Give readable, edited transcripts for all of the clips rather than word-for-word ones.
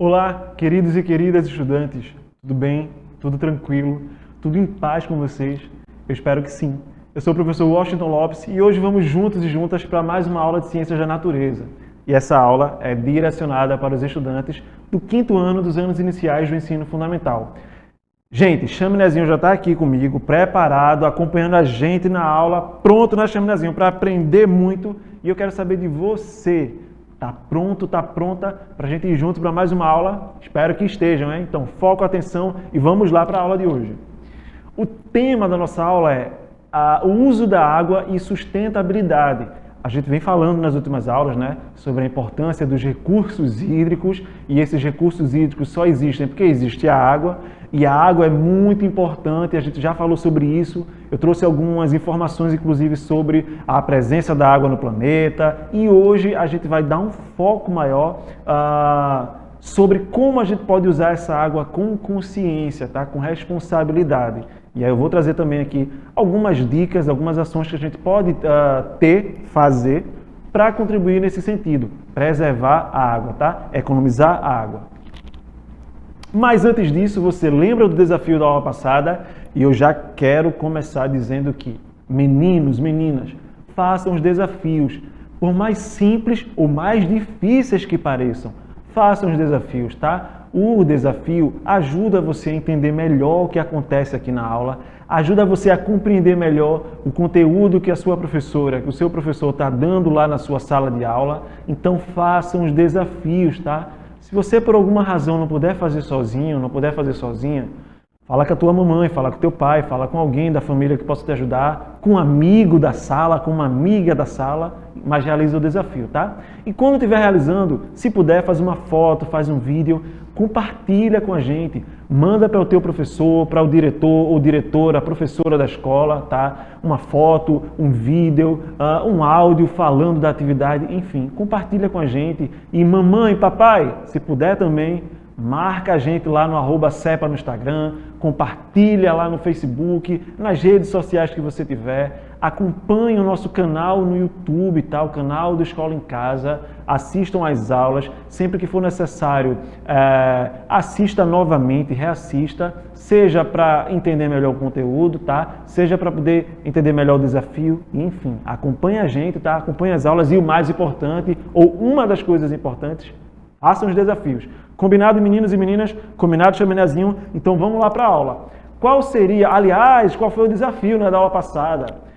Olá, queridos e queridas estudantes, tudo bem? Tudo tranquilo? Tudo em paz com vocês? Eu espero que sim. Eu sou o professor Washington Lopes e hoje vamos juntos e juntas para mais uma aula de Ciências da Natureza. E essa aula é direcionada para os estudantes do 5º ano dos anos iniciais do ensino fundamental. Gente, Chaminézinho já está aqui comigo, preparado, acompanhando a gente na aula, pronto, né, Chaminézinho, para aprender muito. E eu quero saber de você. Tá pronto, tá pronta para a gente ir junto para mais uma aula? Espero que estejam, hein? Então, foco, atenção e vamos lá para a aula de hoje. O tema da nossa aula é o uso da água e sustentabilidade. A gente vem falando nas últimas aulas, né, sobre a importância dos recursos hídricos, e esses recursos hídricos só existem porque existe a água, e a água é muito importante, a gente já falou sobre isso. Eu trouxe algumas informações, inclusive, sobre a presença da água no planeta, e hoje a gente vai dar um foco maior sobre como a gente pode usar essa água com consciência, tá? Com responsabilidade. E aí eu vou trazer também aqui algumas dicas, algumas ações que a gente pode fazer para contribuir nesse sentido, preservar a água, tá? Economizar a água. Mas antes disso, você lembra do desafio da aula passada? E eu já quero começar dizendo que, meninos, meninas, façam os desafios, por mais simples ou mais difíceis que pareçam. Façam os desafios, tá? O desafio ajuda você a entender melhor o que acontece aqui na aula, ajuda você a compreender melhor o conteúdo que a sua professora, que o seu professor está dando lá na sua sala de aula. Então façam os desafios, tá? Se você por alguma razão não puder fazer sozinho, não puder fazer sozinha, fala com a tua mamãe, fala com o teu pai, fala com alguém da família que possa te ajudar, com um amigo da sala, com uma amiga da sala, mas realiza o desafio, tá? E quando estiver realizando, se puder, faz uma foto, faz um vídeo, compartilha com a gente, manda para o teu professor, para o diretor ou diretora, a professora da escola, tá? Uma foto, um vídeo, um áudio falando da atividade, enfim, compartilha com a gente. E mamãe, papai, se puder também, marca a gente lá no @cepa no Instagram, compartilha lá no Facebook, nas redes sociais que você tiver, acompanhe o nosso canal no YouTube, tá? O canal do Escola em Casa, assistam às aulas, sempre que for necessário, assista novamente, reassista, seja para entender melhor o conteúdo, tá? Seja para poder entender melhor o desafio, enfim, acompanhe a gente, tá? Acompanhe as aulas e o mais importante, ou uma das coisas importantes, façam os desafios. Combinado, meninos e meninas? Combinado, Chaminézinho? Então vamos lá para a aula. Qual seria, aliás, qual foi o desafio, né, da aula passada?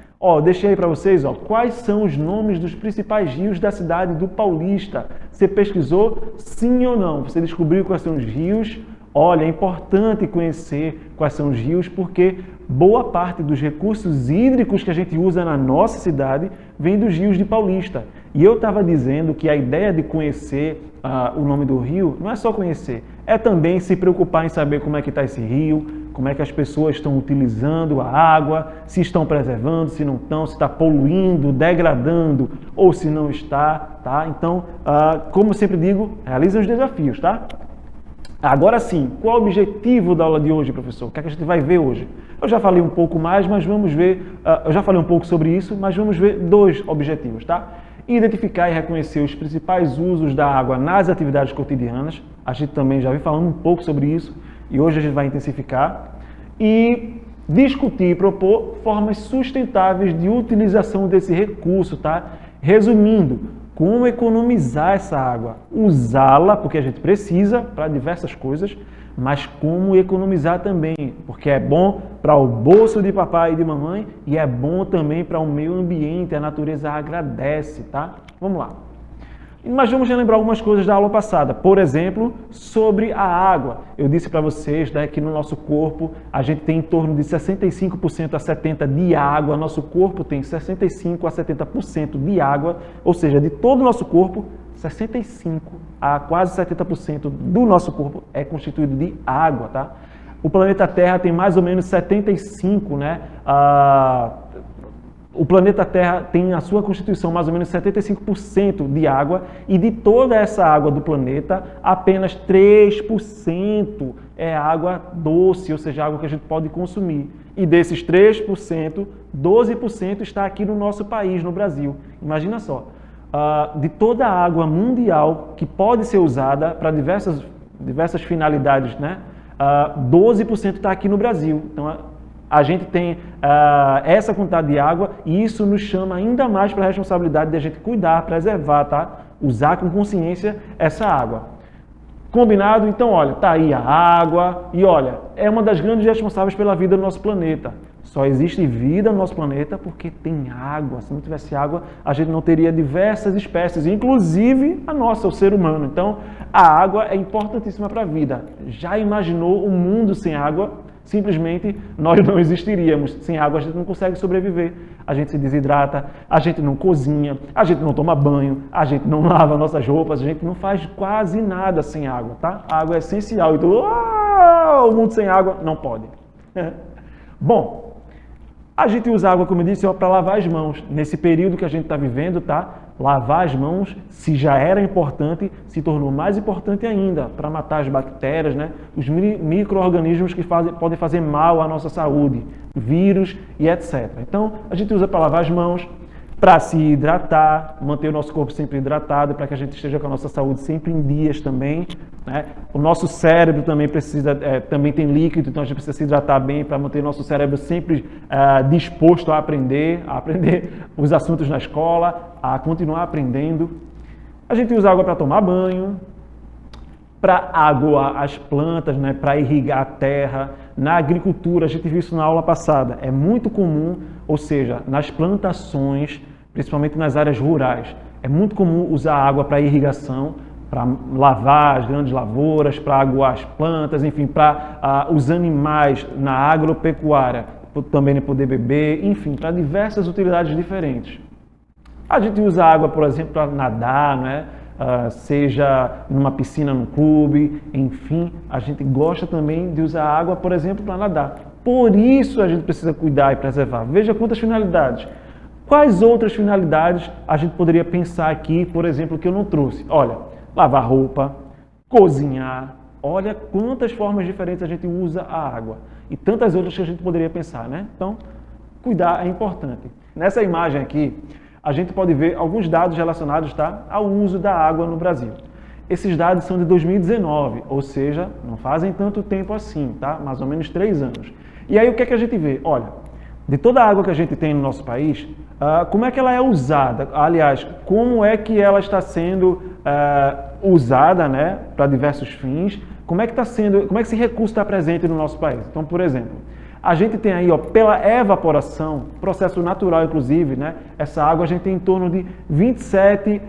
Deixei aí para vocês, quais são os nomes dos principais rios da cidade do Paulista? Você pesquisou, sim ou não? Você descobriu quais são os rios? Olha, é importante conhecer quais são os rios, porque boa parte dos recursos hídricos que a gente usa na nossa cidade vem dos rios de Paulista. E eu estava dizendo que a ideia de conhecer o nome do rio não é só conhecer, é também se preocupar em saber como é que está esse rio, como é que as pessoas estão utilizando a água, se estão preservando, se não estão, se está poluindo, degradando ou se não está, tá? Então, como sempre digo, realizem os desafios, tá? Agora sim, qual é o objetivo da aula de hoje, professor? O que é que a gente vai ver hoje? Eu já falei um pouco mais, mas vamos ver, eu já falei um pouco sobre isso, mas vamos ver 2 objetivos, tá? Identificar e reconhecer os principais usos da água nas atividades cotidianas. A gente também já vem falando um pouco sobre isso e hoje a gente vai intensificar. E discutir e propor formas sustentáveis de utilização desse recurso, tá? Resumindo, como economizar essa água? Usá-la, porque a gente precisa para diversas coisas, mas como economizar também, porque é bom para o bolso de papai e de mamãe e é bom também para o meio ambiente, a natureza agradece, tá? Vamos lá. Mas vamos relembrar algumas coisas da aula passada. Por exemplo, sobre a água. Eu disse para vocês, né, que no nosso corpo a gente tem em torno de 65% a 70% de água. Nosso corpo tem 65% a 70% de água, ou seja, de todo o nosso corpo, 65% a quase 70% do nosso corpo é constituído de água, tá? O planeta Terra tem mais ou menos 75%, né? O planeta Terra tem a sua constituição mais ou menos 75% de água e de toda essa água do planeta, apenas 3% é água doce, ou seja, água que a gente pode consumir. E desses 3%, 12% está aqui no nosso país, no Brasil. Imagina só, de toda a água mundial que pode ser usada para diversas diversas finalidades, né? 12% está aqui no Brasil. Então, a gente tem essa quantidade de água e isso nos chama ainda mais para a responsabilidade de a gente cuidar, preservar, tá? Usar com consciência essa água. Combinado? Então, olha, tá aí a água e olha, é uma das grandes responsáveis pela vida do nosso planeta. Só existe vida no nosso planeta porque tem água. Se não tivesse água, a gente não teria diversas espécies, inclusive a nossa, o ser humano. Então, a água é importantíssima para a vida. Já imaginou um mundo sem água? Simplesmente nós não existiríamos. Sem água a gente não consegue sobreviver. A gente se desidrata, a gente não cozinha, a gente não toma banho, a gente não lava nossas roupas, a gente não faz quase nada sem água, tá? A água é essencial. Então, o mundo sem água não pode. Bom, a gente usa água, como eu disse, para lavar as mãos. Nesse período que a gente está vivendo, tá? Lavar as mãos, se já era importante, se tornou mais importante ainda para matar as bactérias, né? Os micro-organismos que podem fazer mal à nossa saúde, vírus e etc. Então, a gente usa para lavar as mãos, para se hidratar, manter o nosso corpo sempre hidratado, para que a gente esteja com a nossa saúde sempre em dias também, né? O nosso cérebro também também tem líquido, então a gente precisa se hidratar bem para manter o nosso cérebro sempre disposto a aprender os assuntos na escola, a continuar aprendendo. A gente usa água para tomar banho, para aguar as plantas, né? Para irrigar a terra. Na agricultura, a gente viu isso na aula passada, é muito comum, ou seja, nas plantações, principalmente nas áreas rurais, é muito comum usar água para irrigação, para lavar as grandes lavouras, para aguar as plantas, enfim, para os animais na agropecuária também poder beber, enfim, para diversas utilidades diferentes. A gente usa água, por exemplo, para nadar, né? Seja numa piscina, num clube, enfim, a gente gosta também de usar água, por exemplo, para nadar. Por isso a gente precisa cuidar e preservar. Veja quantas finalidades. Quais outras finalidades a gente poderia pensar aqui, por exemplo, que eu não trouxe? Olha, lavar roupa, cozinhar, olha quantas formas diferentes a gente usa a água. E tantas outras que a gente poderia pensar, né? Então, cuidar é importante. Nessa imagem aqui, a gente pode ver alguns dados relacionados, tá, ao uso da água no Brasil. Esses dados são de 2019, ou seja, não fazem tanto tempo assim, tá? Mais ou menos 3 anos. E aí o que é que a gente vê? Olha, de toda a água que a gente tem no nosso país, como é que ela é usada? Aliás, como é que ela está sendo usada, né, para diversos fins? Como é que esse recurso está presente no nosso país? Então, por exemplo, a gente tem aí, ó, pela evaporação, processo natural inclusive, né? Essa água a gente tem em torno de 27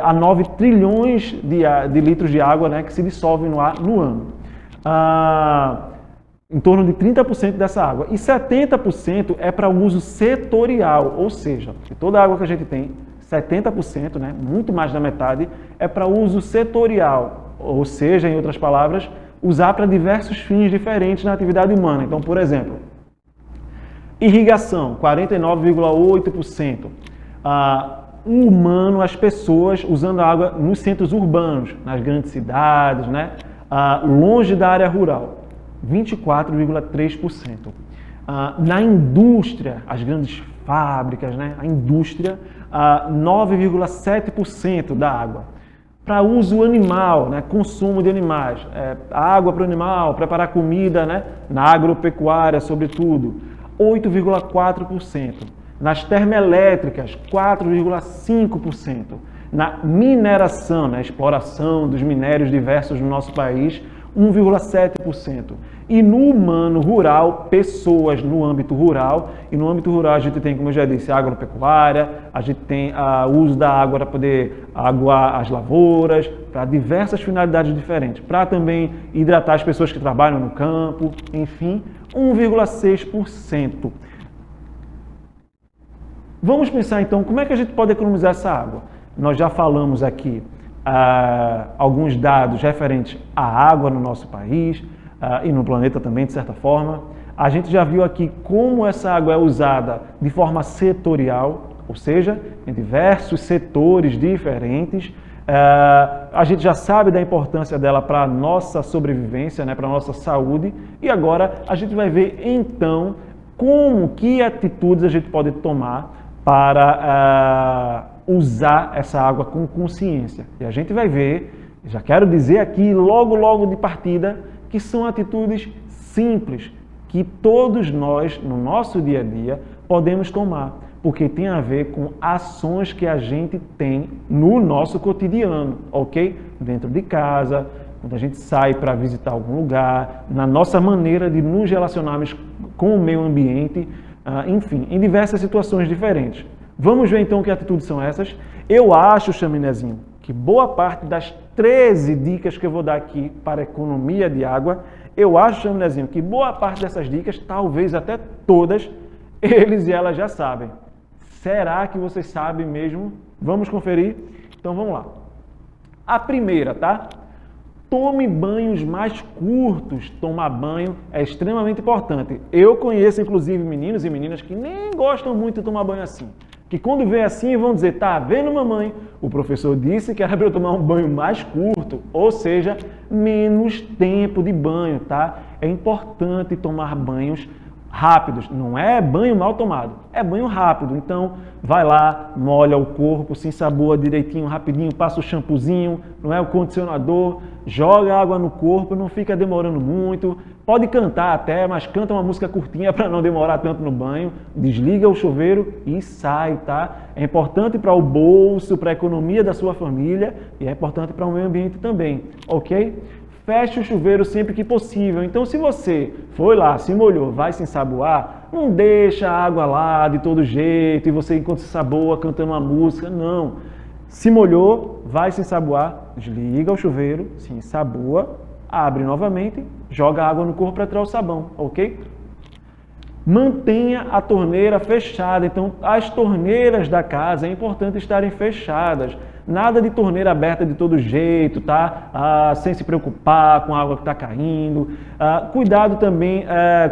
a 9 trilhões de litros de água, né, que se dissolve no ar no ano. Em torno de 30% dessa água. E 70% é para uso setorial, ou seja, de toda a água que a gente tem, 70%, né, muito mais da metade, é para uso setorial, ou seja, em outras palavras, usar para diversos fins diferentes na atividade humana. Então, por exemplo, irrigação, 49,8%. O humano, as pessoas usando água nos centros urbanos, nas grandes cidades, né? Longe da área rural, 24,3%. Na indústria, as grandes fábricas, né? A indústria, 9,7% da água. Para uso animal, né? Consumo de animais, água para o animal, preparar comida, né? Na agropecuária, sobretudo, 8,4%. Nas termoelétricas, 4,5%. Na mineração, na exploração dos minérios diversos no nosso país, 1,7%. E no humano rural, pessoas no âmbito rural, e no âmbito rural a gente tem, como eu já disse, a agropecuária, a gente tem o uso da água para poder aguar as lavouras, para diversas finalidades diferentes, para também hidratar as pessoas que trabalham no campo, enfim, 1,6%. Vamos pensar então, como é que a gente pode economizar essa água? Nós já falamos aqui alguns dados referentes à água no nosso país e no planeta também, de certa forma. A gente já viu aqui como essa água é usada de forma setorial, ou seja, em diversos setores diferentes. A gente já sabe da importância dela para a nossa sobrevivência, né, para a nossa saúde. E agora a gente vai ver então que atitudes a gente pode tomar para usar essa água com consciência. E a gente vai ver Já quero dizer aqui, logo de partida, que são atitudes simples, que todos nós, no nosso dia a dia, podemos tomar, porque tem a ver com ações que a gente tem no nosso cotidiano, ok? Dentro de casa, quando a gente sai para visitar algum lugar, na nossa maneira de nos relacionarmos com o meio ambiente, enfim, em diversas situações diferentes. Vamos ver então que atitudes são essas. Eu acho, Chaminézinho, que boa parte das 13 dicas que eu vou dar aqui para economia de água, eu acho, Chaminézinho, que boa parte dessas dicas, talvez até todas, eles e elas já sabem. Será que vocês sabem mesmo? Vamos conferir? Então vamos lá. A primeira, tá? Tome banhos mais curtos. Tomar banho é extremamente importante. Eu conheço, inclusive, meninos e meninas que nem gostam muito de tomar banho assim. Que quando vê assim vão dizer, tá vendo, mamãe? O professor disse que era para eu tomar um banho mais curto, ou seja, menos tempo de banho, tá? É importante tomar banhos rápidos, não é banho mal tomado, é banho rápido. Então, vai lá, molha o corpo, se ensaboa direitinho, rapidinho, passa o shampoozinho, não é o condicionador, joga água no corpo, não fica demorando muito. Pode cantar até, mas canta uma música curtinha para não demorar tanto no banho. Desliga o chuveiro e sai, tá? É importante para o bolso, para a economia da sua família e é importante para o meio ambiente também, ok? Feche o chuveiro sempre que possível. Então, se você foi lá, se molhou, vai se ensaboar, não deixa a água lá de todo jeito e você, enquanto se ensaboa, cantando uma música. Não. Se molhou, vai se ensaboar, desliga o chuveiro, se ensaboa, abre novamente, joga água no corpo para tirar o sabão, ok? Mantenha a torneira fechada. Então, as torneiras da casa é importante estarem fechadas. Nada de torneira aberta de todo jeito, tá? Sem se preocupar com a água que está caindo. Cuidado também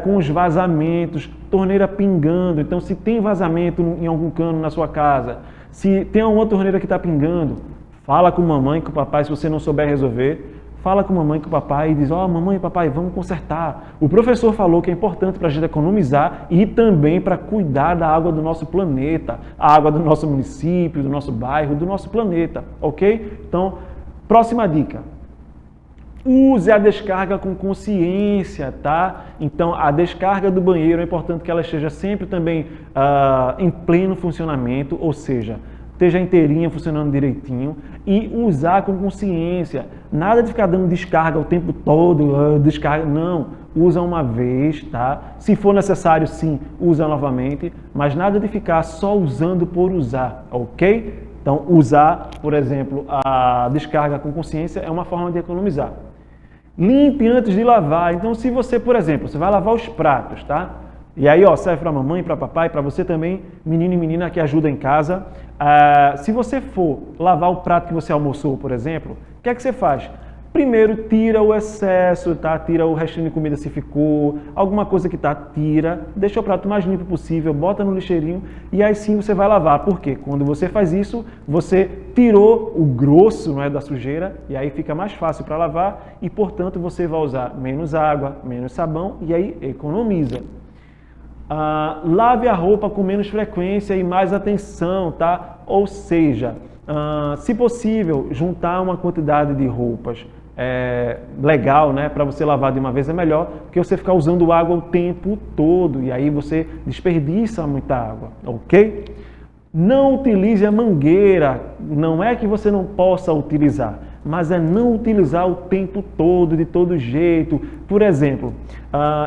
com os vazamentos, torneira pingando. Então, se tem vazamento em algum cano na sua casa, se tem uma torneira que está pingando, fala com a mamãe, com o papai, se você não souber resolver. Fala com a mamãe e com o papai e diz, mamãe e papai, vamos consertar. O professor falou que é importante para a gente economizar e também para cuidar da água do nosso planeta, a água do nosso município, do nosso bairro, do nosso planeta, ok? Então, próxima dica. Use a descarga com consciência, tá? Então, a descarga do banheiro é importante que ela esteja sempre também em pleno funcionamento, ou seja, esteja inteirinha, funcionando direitinho e usar com consciência. Nada de ficar dando descarga o tempo todo, descarga, não. Usa uma vez, tá? Se for necessário, sim, usa novamente, mas nada de ficar só usando por usar, ok? Então, usar, por exemplo, a descarga com consciência é uma forma de economizar. Limpe antes de lavar. Então, se você, por exemplo, você vai lavar os pratos, tá? E aí, serve para a mamãe, para papai, para você também, menino e menina que ajuda em casa. Se você for lavar o prato que você almoçou, por exemplo, o que é que você faz? Primeiro, tira o excesso, tá? Tira o restinho de comida se ficou, alguma coisa que tá, tira, deixa o prato mais limpo possível, bota no lixeirinho e aí sim você vai lavar. Por quê? Quando você faz isso, você tirou o grosso, não é, da sujeira e aí fica mais fácil para lavar e, portanto, você vai usar menos água, menos sabão e aí economiza. Lave a roupa com menos frequência e mais atenção, tá? Ou seja, se possível, juntar uma quantidade de roupas legal, né? Para você lavar de uma vez é melhor, porque você ficar usando água o tempo todo e aí você desperdiça muita água, ok? Não utilize a mangueira, não é que você não possa utilizar, mas é não utilizar o tempo todo, de todo jeito. Por exemplo,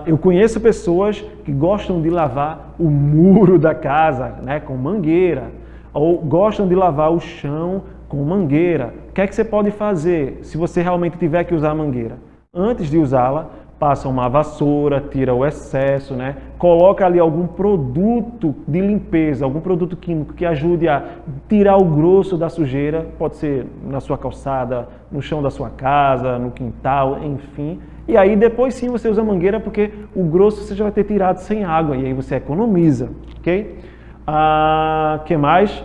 eu conheço pessoas que gostam de lavar o muro da casa, né, com mangueira, ou gostam de lavar o chão com mangueira. O que é que você pode fazer se você realmente tiver que usar a mangueira? Antes de usá-la, passa uma vassoura, tira o excesso, né? Coloca ali algum produto de limpeza, algum produto químico que ajude a tirar o grosso da sujeira, pode ser na sua calçada, no chão da sua casa, no quintal, enfim. E aí depois sim você usa a mangueira porque o grosso você já vai ter tirado sem água e aí você economiza, ok? Que mais?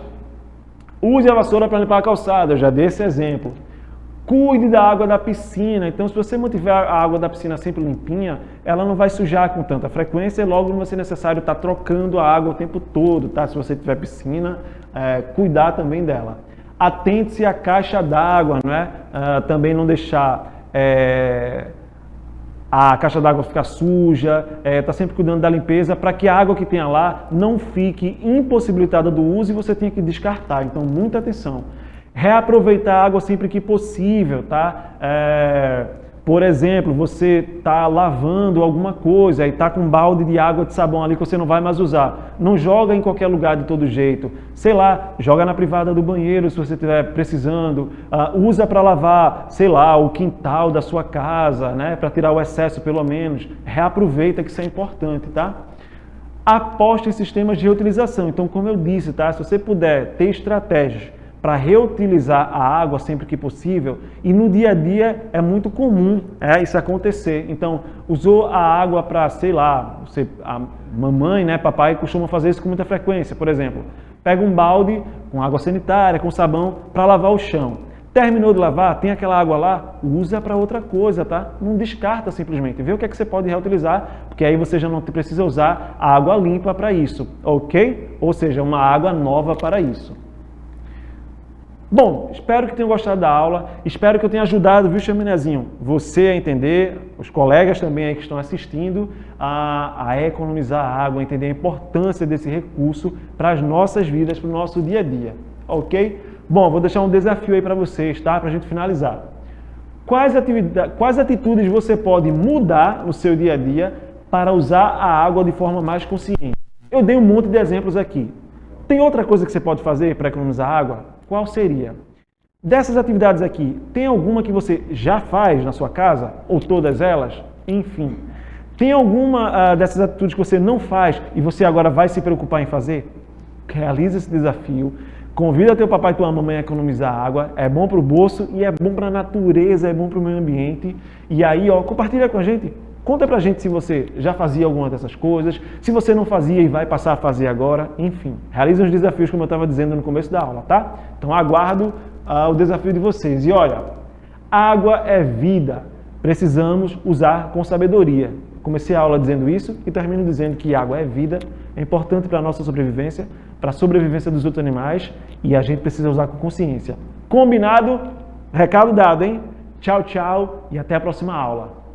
Use a vassoura para limpar a calçada, eu já dei esse exemplo. Cuide da água da piscina. Então, se você mantiver a água da piscina sempre limpinha, ela não vai sujar com tanta frequência e logo não vai ser necessário estar trocando a água o tempo todo, tá? Se você tiver piscina, cuidar também dela. Atente-se à caixa d'água, não é? Também não deixar a caixa d'água ficar suja, tá sempre cuidando da limpeza para que a água que tenha lá não fique impossibilitada do uso e você tenha que descartar. Então, muita atenção. Reaproveitar a água sempre que possível, tá? Por exemplo, você está lavando alguma coisa e está com um balde de água de sabão ali que você não vai mais usar. Não joga em qualquer lugar de todo jeito. Sei lá, joga na privada do banheiro se você estiver precisando. Usa para lavar, sei lá, o quintal da sua casa, né? Para tirar o excesso pelo menos. Reaproveita, que isso é importante, tá? Aposte em sistemas de reutilização. Então, como eu disse, tá? Se você puder ter estratégias para reutilizar a água sempre que possível, e no dia a dia é muito comum isso acontecer. Então, usou a água para, sei lá, a mamãe, né, papai costuma fazer isso com muita frequência, por exemplo, pega um balde com água sanitária, com sabão, para lavar o chão. Terminou de lavar, tem aquela água lá, usa para outra coisa, tá? Não descarta simplesmente, vê o que é que você pode reutilizar, porque aí você já não precisa usar a água limpa para isso, ok? Ou seja, uma água nova para isso. Bom, espero que tenham gostado da aula, espero que eu tenha ajudado, viu, Chaminézinho, você a entender, os colegas também aí que estão assistindo, a economizar água, a entender a importância desse recurso para as nossas vidas, para o nosso dia a dia, ok? Bom, vou deixar um desafio aí para vocês, tá? Para a gente finalizar. Quais atitudes você pode mudar no seu dia a dia para usar a água de forma mais consciente? Eu dei um monte de exemplos aqui. Tem outra coisa que você pode fazer para economizar água? Qual seria? Dessas atividades aqui, tem alguma que você já faz na sua casa? Ou todas elas? Enfim. Tem alguma dessas atitudes que você não faz e você agora vai se preocupar em fazer? Realize esse desafio. Convida teu papai e tua mamãe a economizar água. É bom para o bolso e é bom para a natureza, é bom para o meio ambiente. E aí, compartilha com a gente. Conta pra gente se você já fazia alguma dessas coisas, se você não fazia e vai passar a fazer agora, enfim. Realize os desafios como eu estava dizendo no começo da aula, tá? Então aguardo o desafio de vocês. E olha, água é vida, precisamos usar com sabedoria. Comecei a aula dizendo isso e termino dizendo que água é vida, é importante para a nossa sobrevivência, para a sobrevivência dos outros animais e a gente precisa usar com consciência. Combinado? Recado dado, hein? Tchau, tchau e até a próxima aula.